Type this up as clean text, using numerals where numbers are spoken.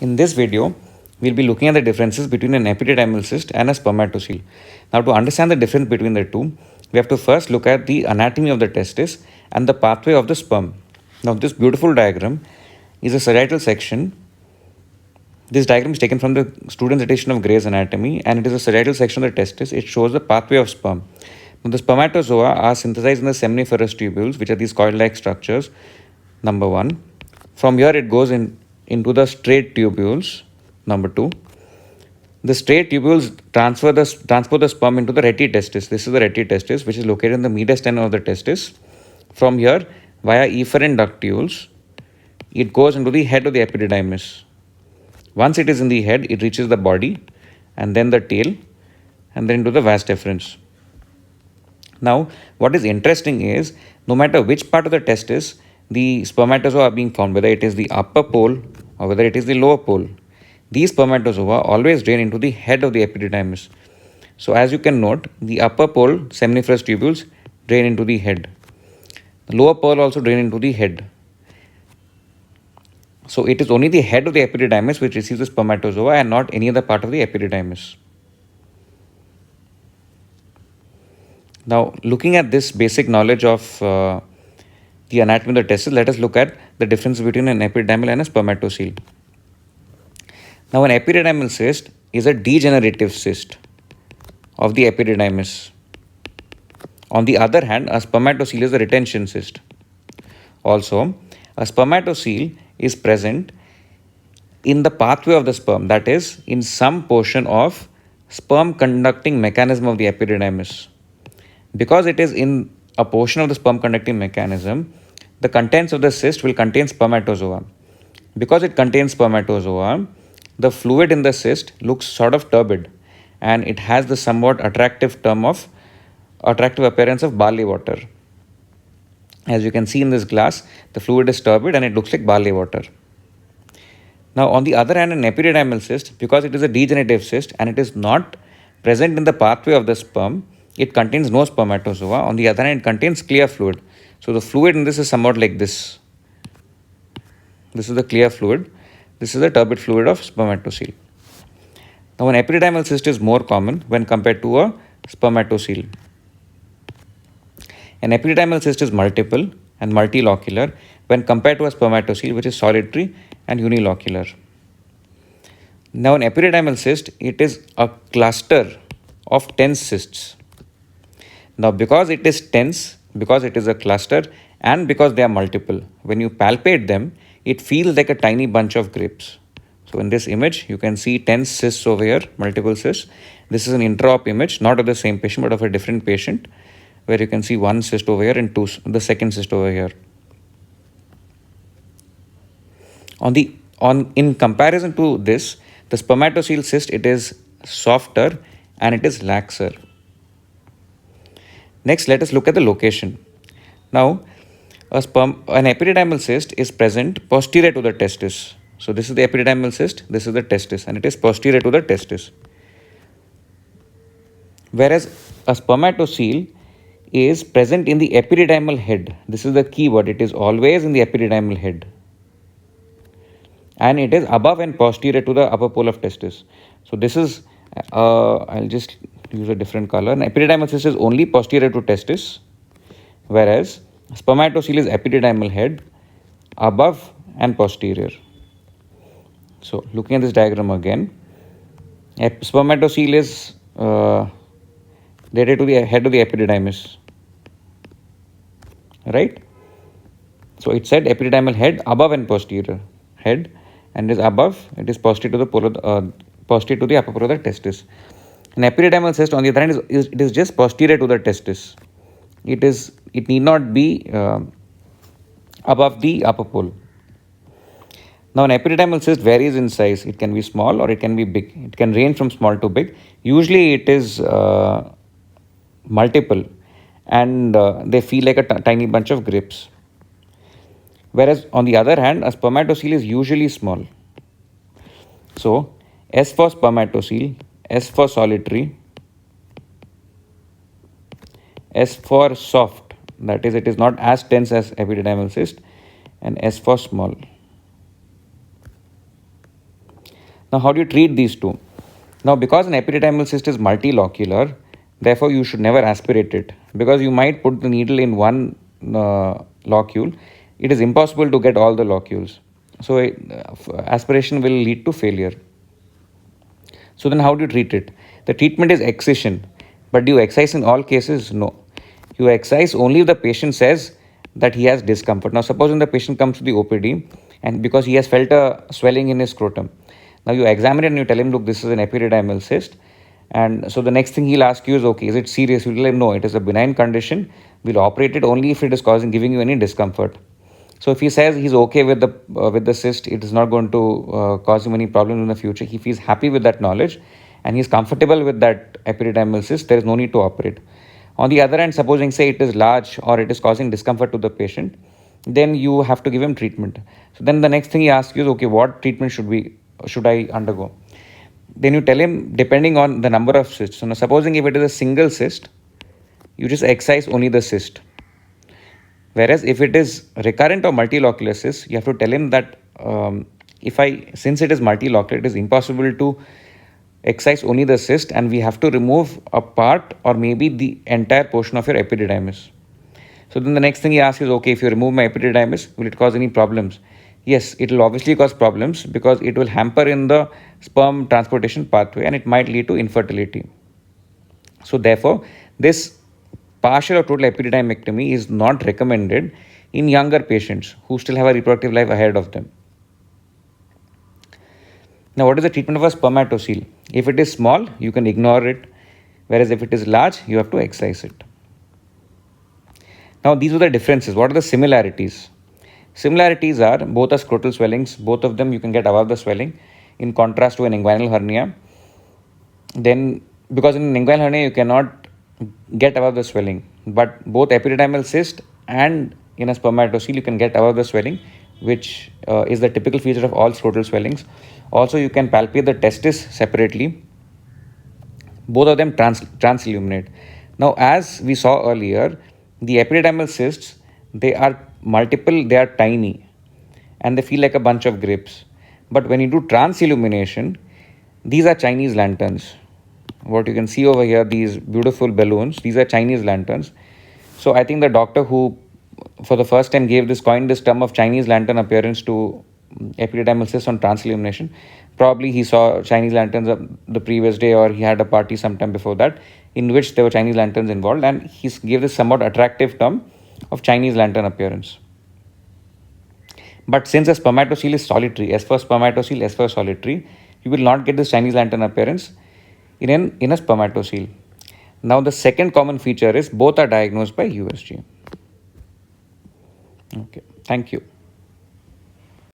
In this video, we'll be looking at the differences between an epididymal cyst and a spermatocyst. Now, to understand the difference between the two, we have to first look at the anatomy of the testis and the pathway of the sperm. Now, this beautiful diagram is a sagittal section. This diagram is taken from the student's edition of Gray's Anatomy, and it is a sagittal section of the testis. It shows the pathway of sperm. Now, the spermatozoa are synthesized in the seminiferous tubules, which are these coil-like structures. Number 1. From here, it goes into the straight tubules. Number 2. The straight tubules transport the sperm into the rete testis. This is the rete testis, which is located in the mediastinum of the testis. From here, via efferent ductules, it goes into the head of the epididymis. Once it is in the head, it reaches the body, and then the tail, and then into the vas deferens. Now, what is interesting is, no matter which part of the testis the spermatozoa are being found, whether it is the upper pole or whether it is the lower pole, these spermatozoa always drain into the head of the epididymis. So, as you can note, the upper pole seminiferous tubules drain into the head. The lower pole also drain into the head. So, it is only the head of the epididymis which receives the spermatozoa and not any other part of the epididymis. Now, looking at this basic knowledge of the anatomy of the testis, let us look at the difference between an epididymal and a spermatocyst. Now, an epididymal cyst is a degenerative cyst of the epididymis. On the other hand, a spermatocyst is a retention cyst. Also, a spermatocyst is present in the pathway of the sperm, that is, in some portion of sperm conducting mechanism of the epididymis. Because it is in a portion of the sperm conducting mechanism, the contents of the cyst will contain spermatozoa. Because it contains spermatozoa, the fluid in the cyst looks sort of turbid, and it has the somewhat attractive appearance of barley water. As you can see in this glass, the fluid is turbid and it looks like barley water. Now, on the other hand, an epididymal cyst, because it is a degenerative cyst and it is not present in the pathway of the sperm, it contains no spermatozoa. On the other hand, it contains clear fluid. So, the fluid in this is somewhat like this. This is the clear fluid. This is the turbid fluid of spermatocyst. Now, an epididymal cyst is more common when compared to a spermatocyst. An epididymal cyst is multiple and multilocular when compared to a spermatocyst, which is solitary and unilocular. Now, an epididymal cyst, it is a cluster of tense cysts. Now, because it is tense, because it is a cluster, and because they are multiple, when you palpate them, it feels like a tiny bunch of grapes. So, in this image, you can see tense cysts over here, multiple cysts. This is an intra-op image, not of the same patient, but of a different patient, where you can see one cyst over here and the second cyst over here. In comparison to this, the spermatocyst cyst, it is softer and it is laxer. Next, let us look at the location. Now, an epididymal cyst is present posterior to the testis. So, this is the epididymal cyst, this is the testis, and it is posterior to the testis. Whereas a spermatocyst is present in the epididymal head. This is the key word, it is always in the epididymal head. And it is above and posterior to the upper pole of testis. So, this is, I'll just use a different color. An epididymal cyst is only posterior to testis, whereas spermatocyst is epididymal head, above and posterior. So, looking at this diagram again, spermatocyst is related to the head of the epididymis, right? So, it said epididymal head, above and posterior. Head, and is above, it is posterior to the upper pole of the testis. An epididymal cyst, on the other hand, it is just posterior to the testis. It need not be above the upper pole. Now, an epididymal cyst varies in size. It can be small or it can be big. It can range from small to big. Usually, it is multiple, and they feel like a tiny bunch of grapes. Whereas, on the other hand, a spermatocyst is usually small. So, S for spermatocyst, S for solitary, S for soft, that is, it is not as tense as epididymal cyst, and S for small. Now, how do you treat these two? Now, because an epididymal cyst is multilocular, therefore you should never aspirate it, because you might put the needle in one locule. It is impossible to get all the locules. So, aspiration will lead to failure. So, then how do you treat it? The treatment is excision. But do you excise in all cases? No. You excise only if the patient says that he has discomfort. Now, supposing the patient comes to the OPD and because he has felt a swelling in his scrotum. Now, you examine it and you tell him, look, this is an epididymal cyst. And so the next thing he'll ask you is, okay, is it serious? You'll tell him, no, it is a benign condition. We'll operate it only if it is giving you any discomfort. So if he says he's okay with the cyst, it is not going to cause him any problem in the future. If he's happy with that knowledge and he's comfortable with that epididymal cyst, there is no need to operate. On the other hand, supposing say it is large or it is causing discomfort to the patient, then you have to give him treatment. So then the next thing he asks you is, okay, what treatment should I undergo? Then you tell him depending on the number of cysts. So now supposing if it is a single cyst, you just excise only the cyst. Whereas if it is recurrent or multilocular cyst, you have to tell him that since it is multilocular, it is impossible to excise only the cyst and we have to remove a part or maybe the entire portion of your epididymis. So then the next thing he asks is, okay, if you remove my epididymis, will it cause any problems? Yes, it will obviously cause problems because it will hamper in the sperm transportation pathway and it might lead to infertility. So therefore, this partial or total epidydymectomy is not recommended in younger patients who still have a reproductive life ahead of them. Now, what is the treatment of a spermatocele? If it is small, you can ignore it, whereas if it is large, you have to excise it. Now, these are the differences. What are the similarities? Similarities are both are scrotal swellings. Both of them you can get above the swelling, in contrast to an inguinal hernia. Then, because in an inguinal hernia you cannot get above the swelling, but both epididymal cyst and in a spermatocele you can get above the swelling, which is the typical feature of all scrotal swellings. Also, you can palpate the testis separately. Both of them transilluminate. Now, as we saw earlier, the epididymal cysts, they are multiple, they are tiny, and they feel like a bunch of grapes. But when you do transillumination, these are Chinese lanterns. What you can see over here, these beautiful balloons, these are Chinese lanterns. So I think the doctor who for the first time coined this term of Chinese lantern appearance to epididymal cysts on transillumination. Probably he saw Chinese lanterns the previous day, or he had a party sometime before that in which there were Chinese lanterns involved, and he gave this somewhat attractive term of Chinese lantern appearance. But since a spermatocele is solitary, S for spermatocele, S for solitary, you will not get this Chinese lantern appearance in a spermatocele. Now the second common feature is both are diagnosed by USG. Okay, thank you.